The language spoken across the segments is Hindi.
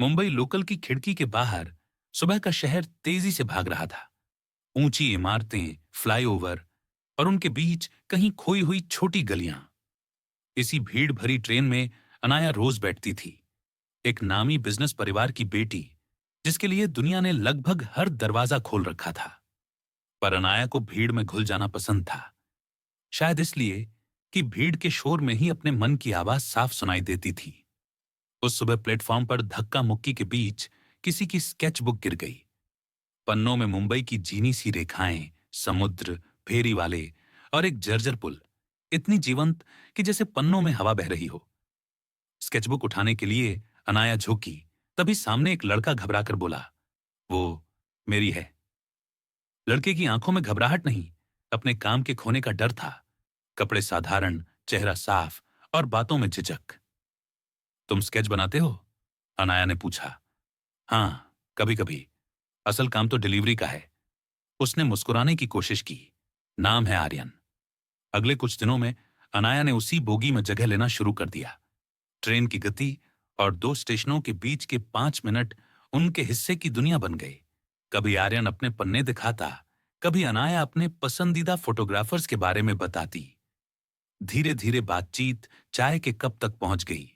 मुंबई लोकल की खिड़की के बाहर सुबह का शहर तेजी से भाग रहा था। ऊंची इमारतें, फ्लाईओवर और उनके बीच कहीं खोई हुई छोटी गलियां। इसी भीड़ भरी ट्रेन में अनाया रोज बैठती थी। एक नामी बिजनेस परिवार की बेटी, जिसके लिए दुनिया ने लगभग हर दरवाजा खोल रखा था। पर अनाया को भीड़ में घुल जाना पसंद था। शायद इसलिए कि भीड़ के शोर में ही अपने मन की आवाज साफ सुनाई देती थी। उस सुबह प्लेटफॉर्म पर धक्का मुक्की के बीच किसी की स्केच बुक गिर गई। पन्नों में मुंबई की जीनी सी रेखाएं, समुद्र, फेरी वाले और एक जर्जर पुल, इतनी जीवंत कि जैसे पन्नों में हवा बह रही हो। स्केचबुक उठाने के लिए अनाया झुकी, तभी सामने एक लड़का घबराकर बोला, वो मेरी है। लड़के की आंखों में घबराहट नहीं, अपने काम के खोने का डर था। कपड़े साधारण, चेहरा साफ और बातों में झिझक। तुम स्केच बनाते हो? अनाया ने पूछा। हाँ, कभी कभी। असल काम तो डिलीवरी का है। उसने मुस्कुराने की कोशिश की। नाम है आर्यन। अगले कुछ दिनों में अनाया ने उसी बोगी में जगह लेना शुरू कर दिया। ट्रेन की गति और दो स्टेशनों के बीच के 5 मिनट उनके हिस्से की दुनिया बन गए। कभी आर्यन अपने पन्ने दिखाता, कभी अनाया अपने पसंदीदा फोटोग्राफर्स के बारे में बताती। धीरे धीरे बातचीत चाय के कप तक पहुंच गई।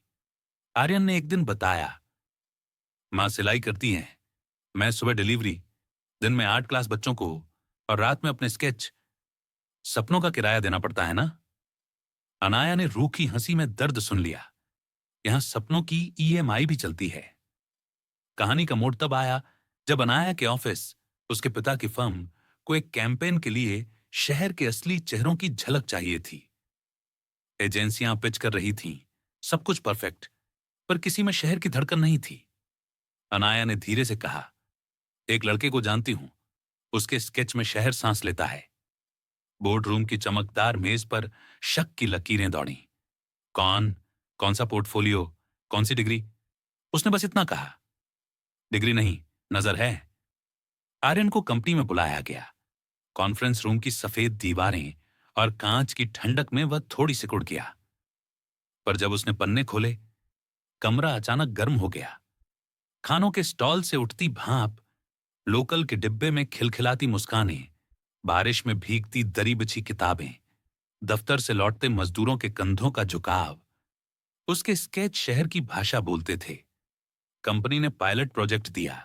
आर्यन ने एक दिन बताया, मां सिलाई करती हैं, मैं सुबह डिलीवरी, दिन में 8 क्लास बच्चों को और रात में अपने स्केच। सपनों का किराया देना पड़ता है ना? अनाया ने रूखी हंसी में दर्द सुन लिया। यहां सपनों की ईएमआई भी चलती है। कहानी का मोड़ तब आया जब अनाया के ऑफिस, उसके पिता की फर्म को एक कैंपेन के लिए शहर के असली चेहरों की झलक चाहिए थी। एजेंसियां पिच कर रही थीं, सब कुछ परफेक्ट, पर किसी में शहर की धड़कन नहीं थी। अनाया ने धीरे से कहा, एक लड़के को जानती हूं, उसके स्केच में शहर सांस लेता है। बोर्ड रूम की चमकदार मेज पर शक की लकीरें दौड़ी। कौन? कौन सा पोर्टफोलियो? कौन सी डिग्री? उसने बस इतना कहा। डिग्री नहीं, नजर है। आर्यन को कंपनी में बुलाया गया। कॉन्फ्रेंस रूम की सफेद दीवारें और कांच की ठंडक में वह थोड़ी सिकुड़ गया। पर जब उसने पन्ने खोले, कमरा अचानक गर्म हो गया। खानों के स्टॉल से उठती भाप, लोकल के डिब्बे में खिलखिलाती मुस्कानें, बारिश में भीगती दरी बिछी किताबें, दफ्तर से लौटते मजदूरों के कंधों का झुकाव। उसके स्केच शहर की भाषा बोलते थे। कंपनी ने पायलट प्रोजेक्ट दिया।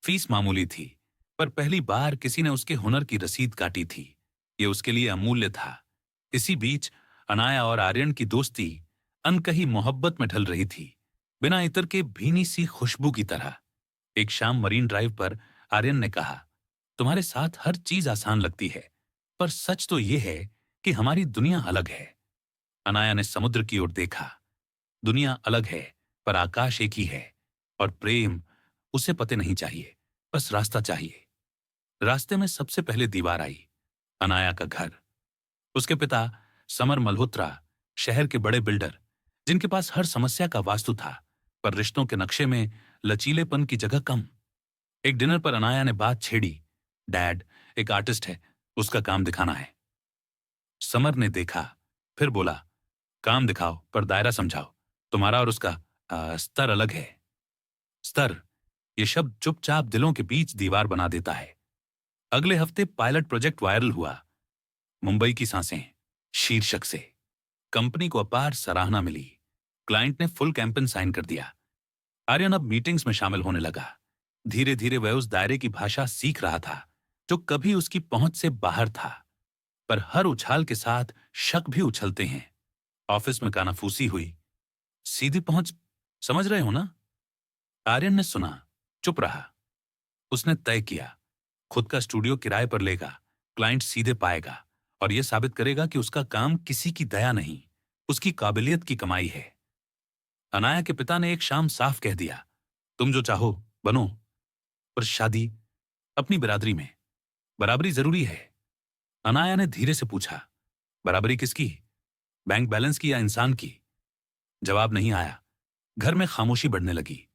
फीस मामूली थी, पर पहली बार किसी ने उसके हुनर की रसीद काटी थी। ये उसके लिए अमूल्य था। इसी बीच अनाया और आर्यन की दोस्ती अनकही मोहब्बत में ढल रही थी, बिना इत्र के भीनी सी खुशबू की तरह। एक शाम मरीन ड्राइव पर आर्यन ने कहा, तुम्हारे साथ हर चीज आसान लगती है, पर सच तो यह है कि हमारी दुनिया अलग है। अनाया ने समुद्र की ओर देखा। दुनिया अलग है, पर आकाश एक ही है। और प्रेम, उसे पते नहीं चाहिए, बस रास्ता चाहिए। रास्ते में सबसे पहले दीवार आई, अनाया का घर। उसके पिता समर मल्होत्रा, शहर के बड़े बिल्डर, जिनके पास हर समस्या का वास्तु था, पर रिश्तों के नक्शे में लचीलेपन की जगह कम। एक डिनर पर अनाया ने बात छेड़ी, डैड एक आर्टिस्ट है, उसका काम दिखाना है। समर ने देखा, फिर बोला, काम दिखाओ पर दायरा समझाओ। तुम्हारा और उसका स्तर अलग है। स्तर, ये शब्द चुपचाप दिलों के बीच दीवार बना देता है। अगले हफ्ते पायलट प्रोजेक्ट वायरल हुआ, मुंबई की सांसें शीर्षक से। कंपनी को अपार सराहना मिली। क्लाइंट ने फुल कैंपेन साइन कर दिया। आर्यन अब मीटिंग्स में शामिल होने लगा। धीरे धीरे वह उस दायरे की भाषा सीख रहा था जो कभी उसकी पहुंच से बाहर था। पर हर उछाल के साथ शक भी उछलते हैं। ऑफिस में कानाफूसी हुई। सीधी पहुंच, समझ रहे हो ना? आर्यन ने सुना, चुप रहा। उसने तय किया, खुद का स्टूडियो किराए पर लेगा, क्लाइंट सीधे पाएगा और यह साबित करेगा कि उसका काम किसी की दया नहीं, उसकी काबिलियत की कमाई है। अनाया के पिता ने एक शाम साफ कह दिया, तुम जो चाहो बनो, पर शादी अपनी बिरादरी में। बराबरी जरूरी है। अनाया ने धीरे से पूछा, बराबरी किसकी? बैंक बैलेंस की या इंसान की? जवाब नहीं आया। घर में खामोशी बढ़ने लगी।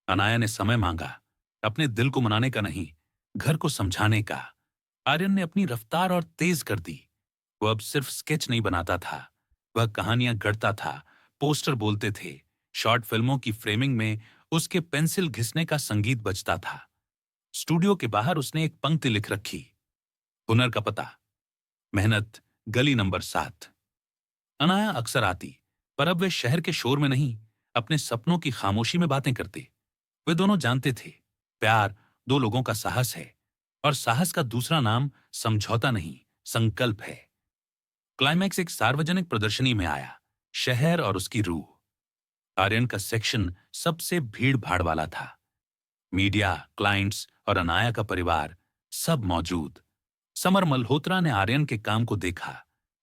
अनाया ने समय मांगा, अपने दिल को मनाने का नहीं, घर को समझाने का। आर्यन ने अपनी रफ्तार और तेज कर दी। वो अब सिर्फ स्केच नहीं बनाता था, वह कहानियां गढ़ता था। पोस्टर बोलते थे, शॉर्ट फिल्मों की फ्रेमिंग में उसके पेंसिल घिसने का संगीत बजता था। स्टूडियो के बाहर उसने एक पंक्ति लिख रखी, हुनर का पता, मेहनत, गली नंबर 7। अनाया अक्सर आती, पर अब वे शहर के शोर में नहीं, अपने सपनों की खामोशी में बातें करते। वे दोनों जानते थे, प्यार दो लोगों का साहस है, और साहस का दूसरा नाम समझौता नहीं, संकल्प है। क्लाइमैक्स एक सार्वजनिक प्रदर्शनी में आया, शहर और उसकी रूह। आर्यन का सेक्शन सबसे भीड़ भाड़ वाला था। मीडिया, क्लाइंट्स और अनाया का परिवार सब मौजूद। समर मल्होत्रा ने आर्यन के काम को देखा,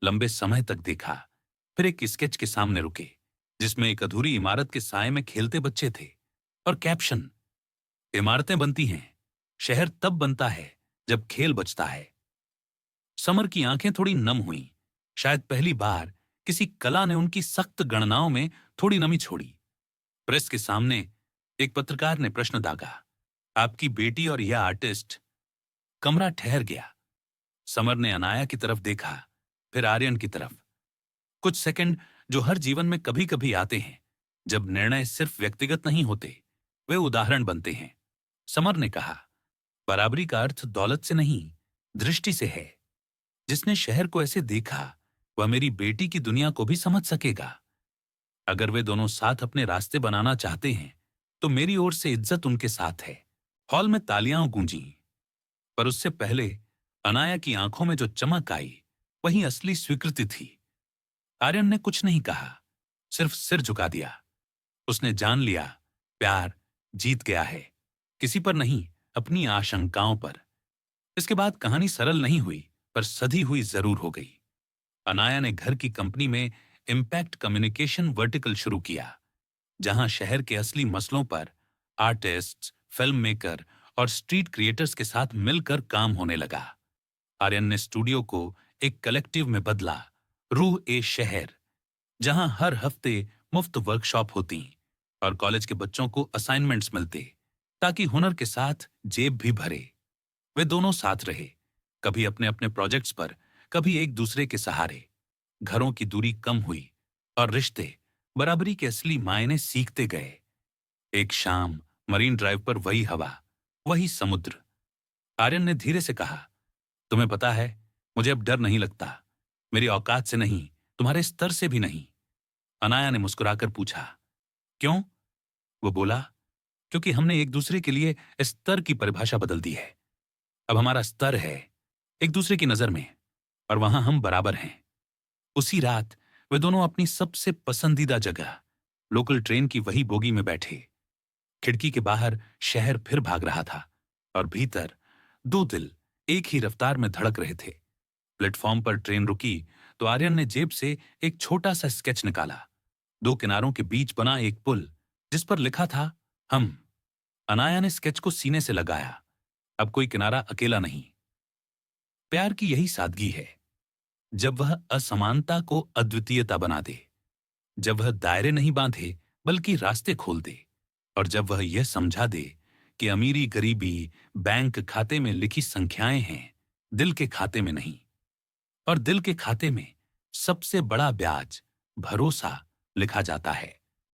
लंबे समय तक देखा, फिर एक स्केच के सामने रुके, जिसमें एक अधूरी इमारत के साए में खेलते बच्चे थे, और कैप्शन, इमारतें बनती हैं, शहर तब बनता है जब खेल बचता है। समर की आंखें थोड़ी नम हुईं। शायद पहली बार किसी कला ने उनकी सख्त गणनाओं में थोड़ी नमी छोड़ी। प्रेस के सामने एक पत्रकार ने प्रश्न दागा, आपकी बेटी और यह आर्टिस्ट। कमरा ठहर गया। समर ने अनाया की तरफ देखा, फिर आर्यन की तरफ। कुछ सेकंड जो हर जीवन में कभी कभी आते हैं, जब निर्णय सिर्फ व्यक्तिगत नहीं होते, वे उदाहरण बनते हैं। समर ने कहा, बराबरी का अर्थ दौलत से नहीं, दृष्टि से है। जिसने शहर को ऐसे देखा, वह मेरी बेटी की दुनिया को भी समझ सकेगा। अगर वे दोनों साथ अपने रास्ते बनाना चाहते हैं, तो मेरी ओर से इज्जत उनके साथ है। हॉल में तालियां गूंजी, पर उससे पहले अनाया की आंखों में जो चमक आई, वही असली स्वीकृति थी। आर्यन ने कुछ नहीं कहा, सिर्फ सिर झुका दिया। उसने जान लिया, प्यार जीत गया है, किसी पर नहीं, अपनी आशंकाओं पर। इसके बाद कहानी सरल नहीं हुई, पर सधी हुई जरूर हो गई। अनाया ने घर की कंपनी में इम्पैक्ट कम्युनिकेशन वर्टिकल शुरू किया, जहां शहर के असली मसलों पर आर्टिस्ट्स, फिल्म मेकर और स्ट्रीट क्रिएटर्स के साथ मिलकर काम होने लगा। आर्यन ने स्टूडियो को एक कलेक्टिव में बदला, रूह ए शहर, जहां हर हफ्ते मुफ्त वर्कशॉप होती और कॉलेज के बच्चों को असाइनमेंट्स मिलते, ताकि हुनर के साथ जेब भी भरे। वे दोनों साथ रहे, कभी अपने अपने प्रोजेक्ट्स पर, कभी एक दूसरे के सहारे। घरों की दूरी कम हुई और रिश्ते बराबरी के असली मायने सीखते गए। एक शाम मरीन ड्राइव पर वही हवा, वही समुद्र। आर्यन ने धीरे से कहा, तुम्हें पता है, मुझे अब डर नहीं लगता, मेरी औकात से नहीं, तुम्हारे स्तर से भी नहीं। अनाया ने मुस्कुराकर पूछा, क्यों? वो बोला, क्योंकि हमने एक दूसरे के लिए स्तर की परिभाषा बदल दी है। अब हमारा स्तर है एक दूसरे की नजर में, और वहां हम बराबर हैं। उसी रात वे दोनों अपनी सबसे पसंदीदा जगह, लोकल ट्रेन की वही बोगी में बैठे। खिड़की के बाहर शहर फिर भाग रहा था, और भीतर दो दिल एक ही रफ्तार में धड़क रहे थे। प्लेटफॉर्म पर ट्रेन रुकी तो आर्यन ने जेब से एक छोटा सा स्केच निकाला, दो किनारों के बीच बना एक पुल, जिस पर लिखा था, हम। अनाया ने स्केच को सीने से लगाया। अब कोई किनारा अकेला नहीं। प्यार की यही सादगी है, जब वह असमानता को अद्वितीयता बना दे, जब वह दायरे नहीं बांधे बल्कि रास्ते खोल दे, और जब वह यह समझा दे कि अमीरी गरीबी बैंक खाते में लिखी संख्याएं हैं, दिल के खाते में नहीं। और दिल के खाते में सबसे बड़ा ब्याज, भरोसा, लिखा जाता है।